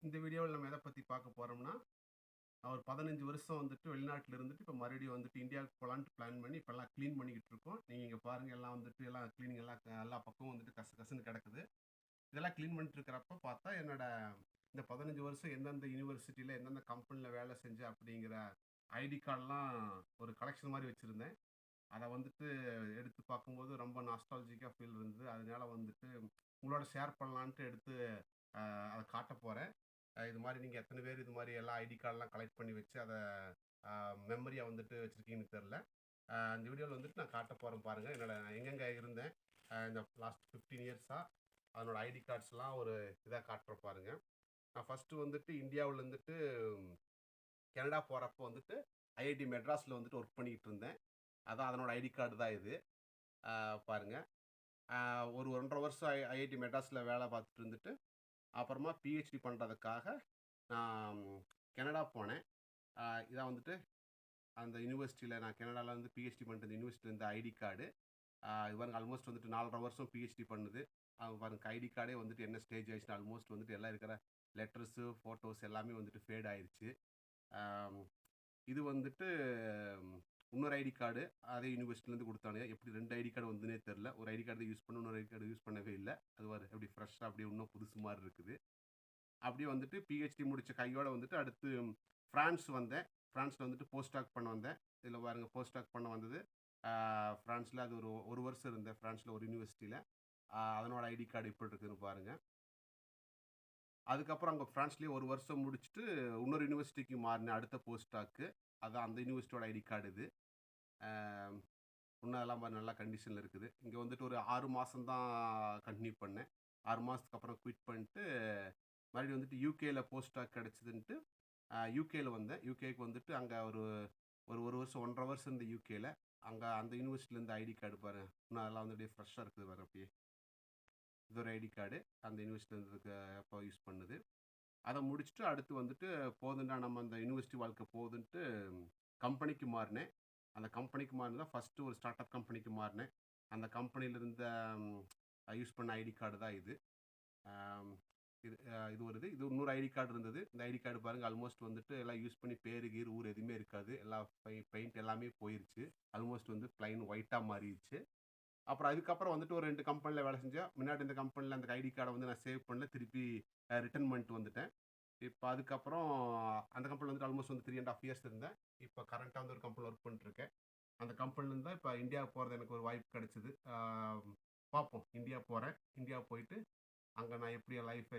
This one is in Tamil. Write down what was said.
இந்த வீடியோவில் நம்ம எதை பற்றி பார்க்க போகிறோம்னா, நான் ஒரு 15 வருஷம் வந்துட்டு வெளிநாட்டில் இருந்துட்டு இப்போ மறுபடியும் வந்துட்டு இந்தியாவுக்கு போகலான்ட்டு பிளான் பண்ணி இப்போல்லாம் க்ளீன் பண்ணிக்கிட்டு இருக்கோம். நீங்கள் இங்கே பாருங்கள், எல்லாம் வந்துட்டு எல்லாம் க்ளீனிங் எல்லாம் எல்லா பக்கமும் வந்துட்டு கசுன்னு கிடக்குது. இதெல்லாம் க்ளீன் பண்ணிட்டு இருக்கிறப்ப பார்த்தா என்னோட இந்த 15 வருஷம் எந்தெந்த யூனிவர்சிட்டியில் எந்தெந்த கம்பெனியில் வேலை செஞ்சேன் அப்படிங்கிற ஐடி கார்டெலாம் ஒரு கலெக்ஷன் மாதிரி வச்சுருந்தேன். அதை வந்துட்டு எடுத்து பார்க்கும்போது ரொம்ப நாஸ்டாலஜிக்காக ஃபீல் இருந்தது. அதனால வந்துட்டு உங்களோட ஷேர் பண்ணலான்ட்டு எடுத்து அதை காட்ட போகிறேன். இது மாதிரி நீங்கள் எத்தனை பேர் இது மாதிரி எல்லா ஐடி கார்டெலாம் கலெக்ட் பண்ணி வச்சு அதை மெமரியாக வந்துட்டு வச்சுருக்கீங்கன்னு தெரில. இந்த வீடியோவில் வந்துட்டு நான் காட்ட போகிறேன் பாருங்கள். நான் எங்கெங்கே இருந்தேன் இந்த லாஸ்ட் 15 இயர்ஸாக அதனோட ஐடி கார்ட்ஸ்லாம் ஒரு இதாக காட்டுற பாருங்கள். நான் ஃபஸ்ட்டு வந்துட்டு இந்தியாவில் இருந்துட்டு கனடா போகிறப்போ வந்துட்டு ஐஐடி மெட்ராஸில் வந்துட்டு ஒர்க் பண்ணிக்கிட்டு இருந்தேன். அதான் அதனோட ஐடி கார்டு தான் இது. பாருங்கள், ஒரு 1.5 வருஷம் ஐஐடி மெட்ராஸில் வேலை பார்த்துட்டு இருந்துட்டு அப்புறமா பிஹெச்டி பண்ணுறதுக்காக நான் கனடா போனேன். இதான் வந்துட்டு அந்த யூனிவர்சிட்டியில் நான் கனடாவில் வந்து பிஹெச்டி பண்ணுறது யூனிவர்சிட்டியில் ஐடி கார்டு. இது பாருங்க, ஆல்மோஸ்ட் வந்துட்டு 4.5 வருஷம் பிஹெச்டி பண்ணுது. பாருங்க, ஐடி கார்டே வந்துட்டு என்ன ஸ்டேஜ் ஆயிடுச்சுன்னா ஆல்மோஸ்ட் வந்துட்டு எல்லாம் இருக்கிற லெட்டர்ஸு ஃபோட்டோஸ் எல்லாமே வந்துட்டு ஃபேட் ஆயிடுச்சு. இது வந்துட்டு இன்னொரு ஐடி கார்டு அதே யூனிவர்சிட்டிலேருந்து கொடுத்தானுங்க. எப்படி 2 ஐடி கார்டு வந்துன்னே தெரில. ஒரு ஐடி கார்டு யூஸ் பண்ண, இன்னொரு ஐடி கார்டு யூஸ் பண்ணவே இல்லை. அது வர எப்படி ஃப்ரெஷ்ஷாக அப்படியே இன்னும் புதுசு மாதிரி இருக்குது. அப்படியே வந்துட்டு பிஹெச்டி முடித்த கையோடு வந்துட்டு அடுத்து ஃப்ரான்ஸ் வந்தேன். ஃப்ரான்ஸில் வந்துட்டு போஸ்டாக் பண்ண வந்தேன். இதில் பாருங்கள், போஸ்டாக் பண்ண வந்தது ஃப்ரான்ஸில். அது ஒரு வருஷம் இருந்தேன் ஃப்ரான்ஸில் ஒரு யூனிவர்சிட்டியில். அதனோட ஐடி கார்டு எப்படி இருக்குதுன்னு பாருங்கள். அதுக்கப்புறம் அங்கே ஃப்ரான்ஸ்லேயே ஒரு வருஷம் முடிச்சுட்டு இன்னொரு யூனிவர்சிட்டிக்கு மாறினேன் அடுத்த போஸ்டாக்கு. அதான் அந்த யூனிவர்சிட்டியோட ஐடி கார்டு இது. இன்னும் அதெல்லாம் நல்லா கண்டிஷனில் இருக்குது. இங்கே வந்துட்டு ஒரு 6 மாதம் தான் கண்டினியூ பண்ணேன். 6 மாதத்துக்கு அப்புறம் குவிட் பண்ணிட்டு மறுபடியும் வந்துட்டு யூகேயில் போஸ்டாக் கிடச்சிதுன்ட்டு யூகேயில் வந்தேன். யூகேக்கு வந்துட்டு அங்கே ஒரு வருஷம் 1.5 வருஷம் இருந்த யூகேயில். அங்கே அந்த யூனிவர்சிட்டிலேருந்து ஐடி கார்டு பாருங்கள். இன்னும் அதெல்லாம் வந்து அப்படியே ஃப்ரெஷ்ஷாக இருக்குது பாருங்க. அப்படியே இது ஒரு ஐடி கார்டு அந்த யூனிவர்சிட்டிலேருந்து அப்போ யூஸ் பண்ணுது. அதை முடிச்சுட்டு அடுத்து வந்துட்டு போதுண்டா நம்ம அந்த யூனிவர்சிட்டி வாழ்க்கை போகுதுன்ட்டு கம்பெனிக்கு மாறினேன். அந்த கம்பெனிக்கு மாறினதான் ஃபஸ்ட்டு ஒரு ஸ்டார்ட் அப் கம்பெனிக்கு மாறினேன். அந்த கம்பெனியில் இருந்த யூஸ் பண்ண ஐடி கார்டு தான் இது. இது வருது. இது இன்னொரு ஐடி கார்டு இருந்தது. இந்த ஐடி கார்டு பாருங்கள், ஆல்மோஸ்ட் வந்துட்டு எல்லாம் யூஸ் பண்ணி பேரு கீர் ஊர் எதுவுமே இருக்காது. எல்லாம் பெயிண்ட் எல்லாமே போயிருச்சு. ஆல்மோஸ்ட் வந்து ப்ளைன் ஒயிட்டாக மாறிடுச்சு. அப்புறம் அதுக்கப்புறம் வந்துட்டு ஒரு 2 கம்பெனியில் வேலை செஞ்சேன். முன்னாடி இந்த கம்பெனியில் அந்த ஐடி கார்டை வந்து நான் சேவ் பண்ணல, திருப்பி ரிட்டர்ன் பண்ணிட்டு வந்துட்டேன். இப்போ அதுக்கப்புறம் அந்த கம்பெனியில் வந்துட்டு ஆல்மோஸ்ட் வந்து 3.5 இயர்ஸ் இருந்தேன். இப்போ கரண்ட்டாக வந்து ஒரு கம்பெனியில் ஒர்க் பண்ணிட்டுருக்கேன். அந்த கம்பெனிலேருந்து தான் இப்போ இந்தியாவுக்கு போகிறது எனக்கு ஒரு வாய்ப்பு கிடச்சிது. பார்ப்போம், இந்தியா போகிறேன். இந்தியா போயிட்டு அங்கே நான் எப்படி என் லைஃப்